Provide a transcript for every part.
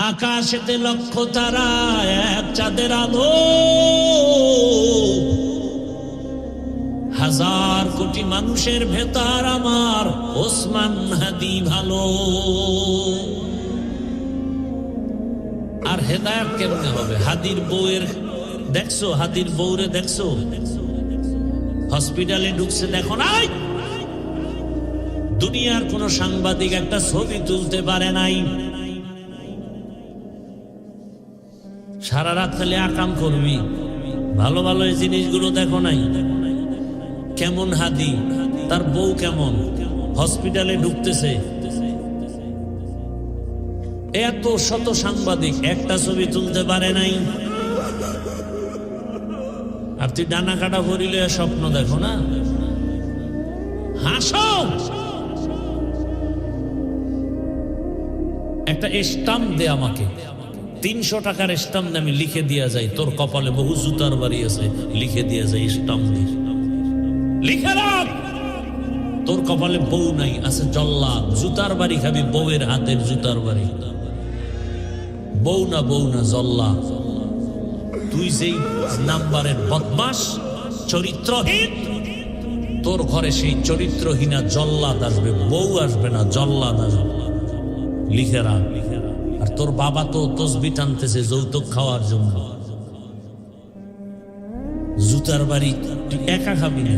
আকাশেতে লক্ষ তারা, এক চাঁদের আলো, হাজার কোটি মানুষের ভেতর আমার ওসমান হাদি ভালো। আর হেদায়েত কেমনে হবে? হাদির বউয়ের দেখছো, হাদির বউরে দেখছো? হসপিটালে ঢুকছে, দেখো নাই? দুনিয়ার কোন সাংবাদিক একটা ছবি তুলতে পারে নাই। সারা রাত খালি আকাম করবি, ভালো ভালো এই জিনিসগুলো দেখো নাই? কেমন হাদি, তার বউ কেমন, হসপিটালে ঢুকতেছে, এত শত সাংবাদিক একটা ছবি তুলতে পারে নাই। আর তুই ডানা কাটা ভরিলে স্বপ্ন দেখো না? হাসো। একটা স্টাম্প দে আমাকে, 300 টাকার স্টাম্প দে, আমি লিখে দিয়া যাই তোর কপালে বহু জুতার বাড়ি আছে, লিখে দিয়া যাই স্টাম্প দিয়ে, লিখে রাখ তোর কপালে বউ নাই, আছে জল্লাদ, জুতার বাড়ি খাবি, বউয়ের হাতের জুতার বাড়ি। বউ না জল্লাদ। তুই যেই নাম্বারের বদমাস, চরিত্রহীন, তোর ঘরে সেই চরিত্রহীনা জল্লাদ আসবে, বউ আসবে না, জল্লাদ আসবে। লিখে রাখ। আর তোর বাবা তো তসবি টানতেছে যৌতুক খাওয়ার জন্য। জুতার বাড়ি তুই একা খাবি না,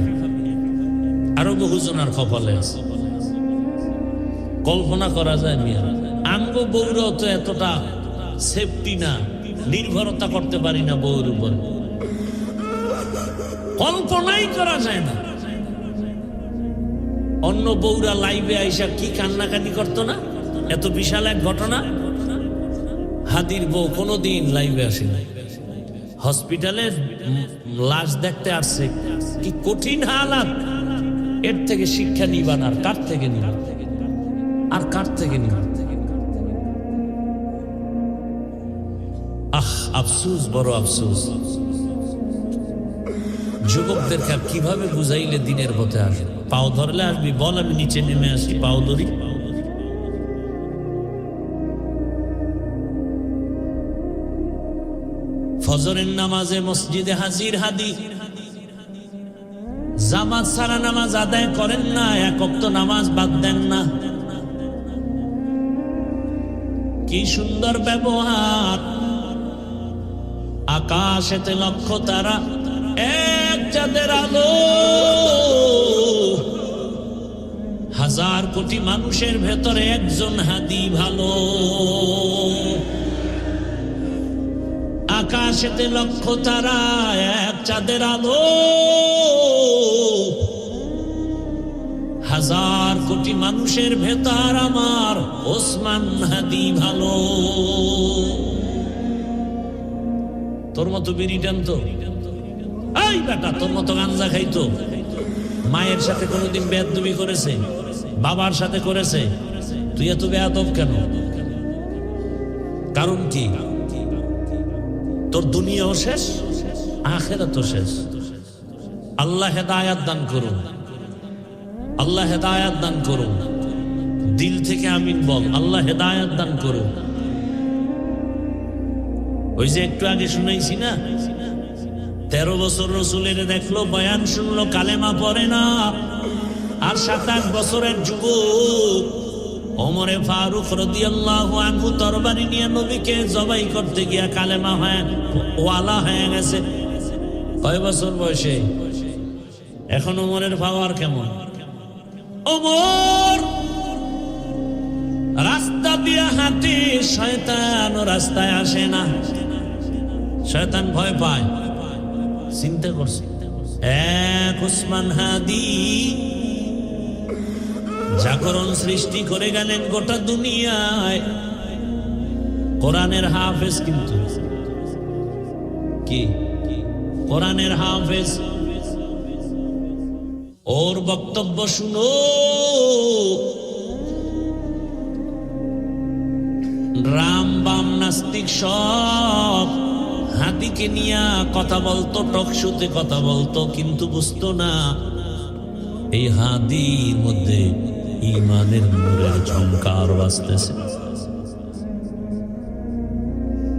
আরো বহুজনার কপালে আছে। কল্পনা করা যায় মিয়া, আমগো বউরাও তো এতটা সেফটি না, নির্ভরতা করতে পারি না বউর উপর, কল্পনাই করা যায় না। অন্য বউরা লাইভে আইসা কি কান্নাকাটি করতো না? এত বিশাল এক ঘটনা। হাদির বউ কোনোদিন লাইভে আসে না, হসপিটালে লাশ দেখতে আসছে। কি কঠিন হালাত! এর থেকে শিক্ষা নিবান আর কার থেকে নিবান? আর কার থেকে নিবান? আহ, আফসোস, বড় আফসোস। যুবকদেরকে কিভাবে বুঝাইলে দিনের পথে আসে? পাও ধরলে আসবি, বল আমি নিচে নেমে আসি, পাও ধরি। ফজরের নামাজে মসজিদে হাজির হাদি, জামাত ছাড়া নামাজ আদায় করেন না, এক ওয়াক্ত নামাজ বাদ দেন না। কি সুন্দর ব্যবহার! আকাশেতে লক্ষ তারা, এক চাঁদের আলো, হাজার কোটি মানুষের ভেতরে একজন হাদি ভালো। আকাশেতে লক্ষ তারা, এক চাঁদের আলো, হাজার কোটি মানুষের ভেতর আমার ওসমান হাদি ভালো। তোর মতো বিড়ি টানতো? এই বেটা, তোর মতো গাঞ্জা খাইতো? মায়ের সাথে কোনোদিন বেয়াদবি করেছে? বাবার সাথে করেছে? তুই এত বেয়াদব কেন? কারণ কি? তোর দুনিয়াও শেষ, আখিরাতও শেষ। আল্লাহ হেদায়াত দান করুন, আল্লাহ হেদায়াত দান করুন। দিল থেকে আমিন বল, আল্লাহ হেদায়াত দান করুন। ওই যে একটু আগে শুনাইছি না, 13 বছর রসুলের দেখলো, বয়ান শুনলো, কালেমা পড়ে না। আর 27 বছরের যুবক ওমরে ফারুক রাদিয়াল্লাহু আনহু তরবারি নিয়ে নবীকে জবাই করতে গিয়া কালেমা ওয়ালা হয়ে গেছে। কয় বছর বয়সে? এখন ওমরের পাওয়ার কেমন? ওমর রাস্তা দিয়া হাঁটে, শয়তান রাস্তায় আসে না, শয়তান ভয় পায়। চিন্তা করছে, এক ওসমান হাদি জাগরণ সৃষ্টি করে গেলেন গোটা দুনিয়ায়। কোরআনের হাফেজ, কিন্তু কি কোরআনের হাফেজ। ওর বক্তব্য শুনো, রাম বাম নাস্তিক সব হাদিকে নিয়ে কথা বলতো, টকশোতে কথা বলতো, কিন্তু বুঝতো না এই হাদির মধ্যে ঈমানের নূরের ঝংকার বাজতেছে।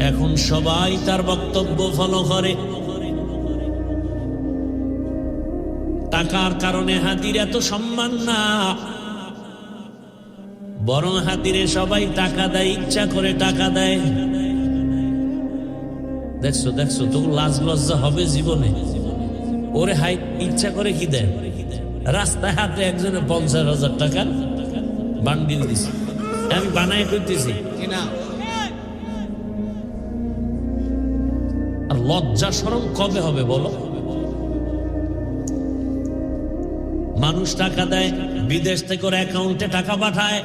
এখন সবাই তার বক্তব্য ফলো করে। টাকার কারণে হাদির এত সম্মান না, বরং হাদিরে সবাই টাকা দেয়, ইচ্ছা করে টাকা দেয়। দেখছো দেখছো, তো লাজ লজ্জা হবে জীবনে? ওরে হাই, ইচ্ছা করে কি দেয়? রাস্তায় হাতে একজনে 50,000 টাকা বান্ডিল দিছে, আমি বানাই করতেছি। আর লজ্জা শরম কবে হবে বলো? মানুষ টাকা দেয়, বিদেশ থেকে ওর অ্যাকাউন্টে টাকা পাঠায়।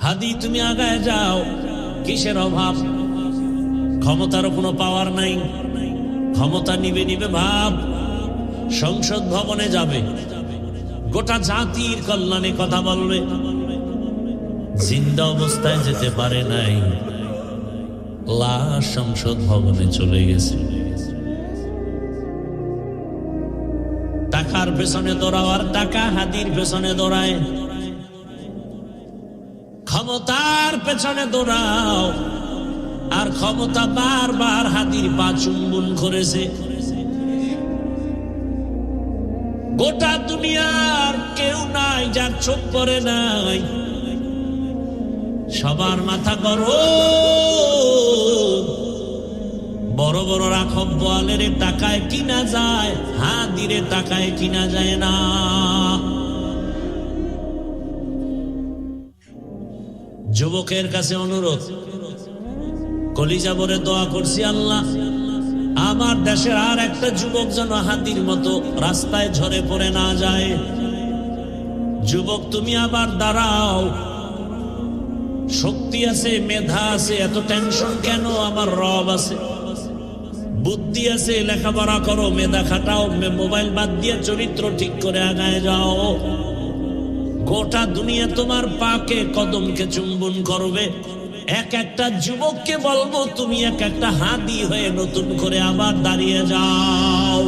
হাদি তুমি আগায় যাও, কিসের অভাব? ক্ষমতারও কোনো পাওয়ার নাই, ক্ষমতা নিবে নিবে ভাব। সংসদ ভবনে যাবে, গোটা জাতির কল্যাণে কথা বলবে, জিন্দা অবস্থায় যেতে পারে নাই, লাশ সংসদ ভবনে চলে গেছে। টাকার পেছনে দৌড়াও আর টাকা হাদির পেছনে দৌড়ায়। ক্ষমতার পেছনে দৌড়াও আর ক্ষমতা বারবার হাদির পা চুম্বন করেছে। গোটা দুনিয়ার কেউ নাই যার চোখ পড়ে নাই, সবার মাথা গরম। বড় বড় রাখব বোয়ালের টাকায় কিনা যায়, হাদিরে টাকায় কিনা যায় না। যুবকের কাছে অনুরোধ, কলিজা ভরে দোয়া করছি, আল্লাহ আমার দেশের আর একটা যুবক যেন হাদির মতো রাস্তায় ঝরে পড়ে না যায়। যুবক তুমি আবার দাঁড়াও, শক্তি আছে, মেধা আছে, এত টেনশন কেন? আমার রব আছে, বুদ্ধি আছে, লেখাপড়া করো, মেধা খাটাও, মোবাইল বাদ দিয়ে চরিত্র ঠিক করে আগায় যাও। গোটা দুনিয়া তোমার পাকে কদমকে চুম্বন করবে। এক একটা যুবককে বলবো, তুমি এক একটা হাদি হয়ে নতুন করে আবার দাঁড়িয়ে যাও।